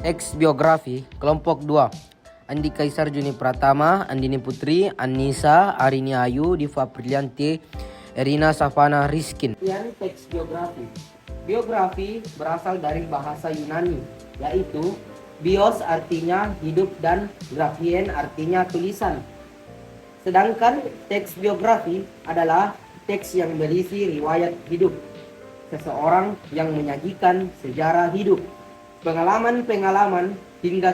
Teks biografi kelompok 2. Andi Kaisar Juni Pratama, Andini Putri, Anissa, Arini Ayu, Diva Prilianti, Erina Safana Rizkin. Teks biografi. Biografi berasal dari bahasa Yunani, yaitu bios artinya hidup dan grafien artinya tulisan. Sedangkan teks biografi adalah teks yang berisi riwayat hidup seseorang yang menyajikan sejarah hidup, pengalaman-pengalaman hingga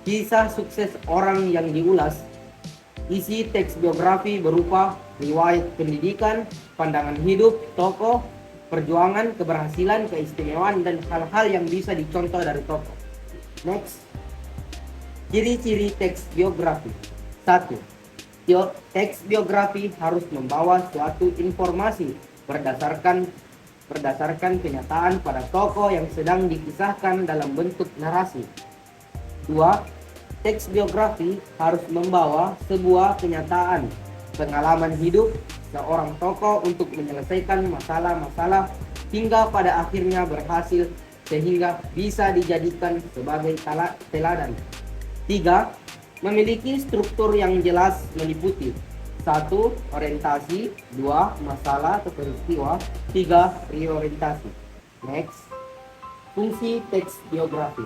kisah sukses orang yang diulas. Isi teks biografi berupa riwayat pendidikan, pandangan hidup tokoh, perjuangan, keberhasilan, keistimewaan, dan hal-hal yang bisa dicontoh dari tokoh. Next, ciri-ciri teks biografi. 1. Teks biografi harus membawa suatu informasi berdasarkan kenyataan pada tokoh yang sedang dikisahkan dalam bentuk narasi. 2. Teks biografi harus membawa sebuah kenyataan, pengalaman hidup seorang tokoh untuk menyelesaikan masalah-masalah hingga pada akhirnya berhasil sehingga bisa dijadikan sebagai teladan. 3. Memiliki struktur yang jelas meliputi 1. Orientasi, 2. Masalah atau peristiwa, 3. Reorientasi. Next, fungsi teks biografi.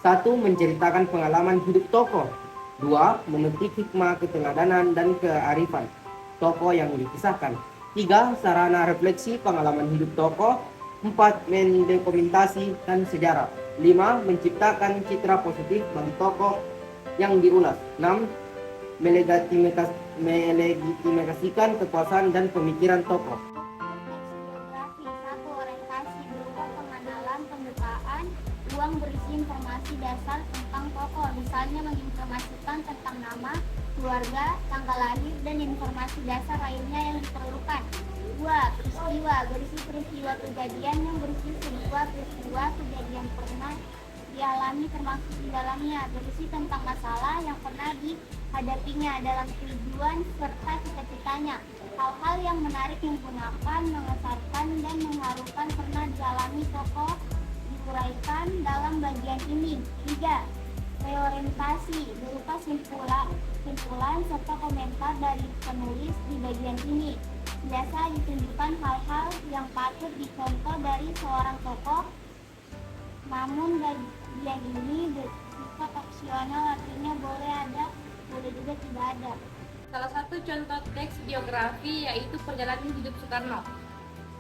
1. Menceritakan pengalaman hidup tokoh. 2. Memetik hikmah, keteladanan, dan kearifan tokoh yang dikisahkan. 3. Sarana refleksi pengalaman hidup tokoh. 4. Mendokumentasikan sejarah. 5. Menciptakan citra positif bagi tokoh yang diulas. 6. Melegitimasikan kekuasaan dan pemikiran tokoh. Teks biografi. 1. Orientasi berupa pengenalan, pembukaan, ruang berisi informasi dasar tentang tokoh, misalnya menginformasikan tentang nama, keluarga, tanggal lahir, dan informasi dasar lainnya yang diperlukan. 2. Peristiwa berisi peristiwa kejadian yang berisi sebuah peristiwa kejadian pernah dialami termasuk di dalamnya, berisi tentang masalah yang pernah dihadapinya dalam tujuan serta cita-citanya. Hal-hal yang menarik, menggunakan, mengesankan, dan mengharukan pernah dialami tokoh diuraikan dalam bagian ini. 3. Reorientasi berupa simpulan serta komentar dari penulis di bagian ini. Biasa ditunjukkan hal-hal yang patut dicontoh dari seorang tokoh, namun bagian ini bersifat opsional, artinya boleh ada, boleh juga tidak ada. Salah satu contoh teks biografi yaitu perjalanan hidup Soekarno.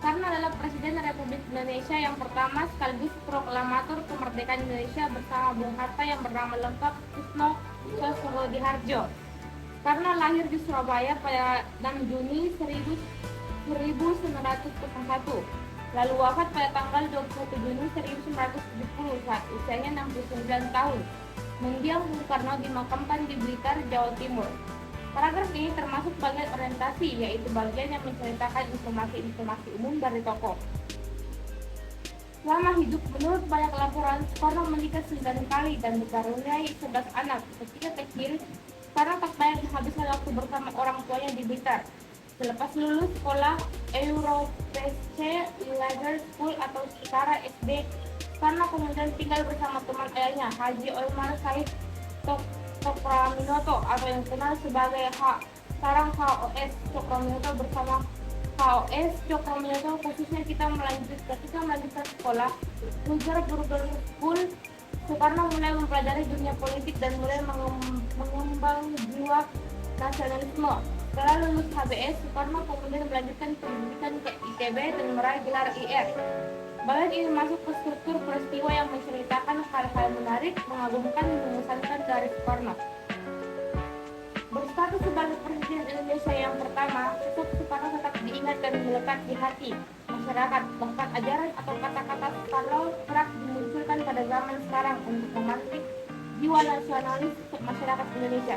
Soekarno adalah Presiden Republik Indonesia yang pertama sekaligus proklamator kemerdekaan Indonesia bersama Bung Hatta yang bernama lengkap Susno Sosrodihardjo. Soekarno lahir di Surabaya pada 6 Juni 1901, lalu wafat pada tanggal 21 Juni 1970 saat usianya 69 tahun. Mendiang Bung Karno dimakamkan di Blitar, Jawa Timur. Paragraf ini termasuk bagian orientasi, yaitu bagian yang menceritakan informasi-informasi umum dari tokoh. Selama hidup, menurut banyak laporan, Soekarno menikah 9 kali dan dikaruniai 11 anak. Ketika kecil, Soekarno tak banyak menghabiskan waktu bersama orang tuanya di Blitar. Selepas lulus sekolah Europese Leisure School atau setara SD, Soekarno kemudian tinggal bersama teman ayahnya, Haji Omar Said Cokroaminoto atau yang dikenal sebagai sekarang HOS Cokroaminoto. Bersama HOS Cokroaminoto khususnya ketika melanjutkan sekolah Lujar Burger School, Soekarno mulai mempelajari dunia politik dan mulai mengembang jiwa nasionalisme. Setelah lulus HBS, Soekarno kemudian melanjutkan pendidikan ke ITB dan meraih gelar IR. Bagian ini masuk ke struktur peristiwa yang menceritakan hal-hal menarik, mengagumkan, mengesankan dari Soekarno. Berstatus sebagai Presiden Indonesia yang pertama, sosok Soekarno tetap diingat dan melekat di hati masyarakat. Bahkan ajaran atau kata-kata Soekarno kerap dimunculkan pada zaman sekarang untuk memantik jiwa nasionalis masyarakat Indonesia.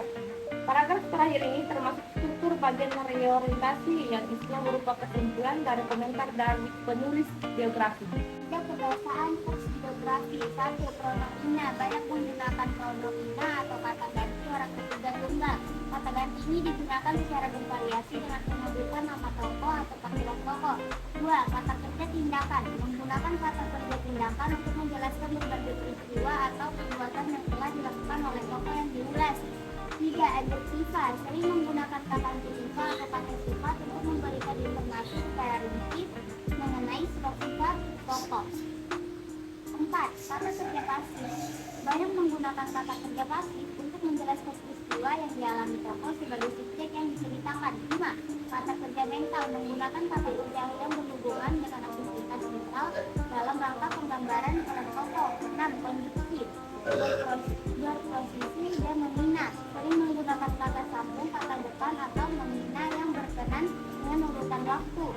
Paragraf terakhir ini termasuk struktur bagian reorientasi yang isinya berupa kesimpulan dari komentar dari penulis biografi. Tiga kebiasaan teks biografi. 1. Pronomina. Banyak menggunakan pronomina atau kata ganti orang ketiga tunggal. Kata ganti ini digunakan secara bervariasi dengan menyebutkan nama tokoh atau panggilan tokoh. 2. Kata kerja tindakan. Menggunakan kata kerja tindakan untuk menjelaskan berbagai peristiwa atau perbuatan yang telah dilakukan oleh tokoh yang diulas. 3. Adjektiva. Sering menggunakan kata adjektiva atau kata sifat untuk memberikan informasi secara rinci mengenai sifat tokoh. 4. Kata kerja pasif. Banyak menggunakan kata kerja pasif untuk menjelaskan peristiwa yang dialami tokoh sebagai subjek yang diceritakan. 5. Kata kerja mental. Menggunakan kata kerja yang berhubungan dengan aktivitas mental dalam rangka penggambaran peran tokoh. 6. Konjuktif. Berposisi dan memina. Sering menggunakan kata sambung, kata depan, atau memina yang berkenan dengan urutan waktu.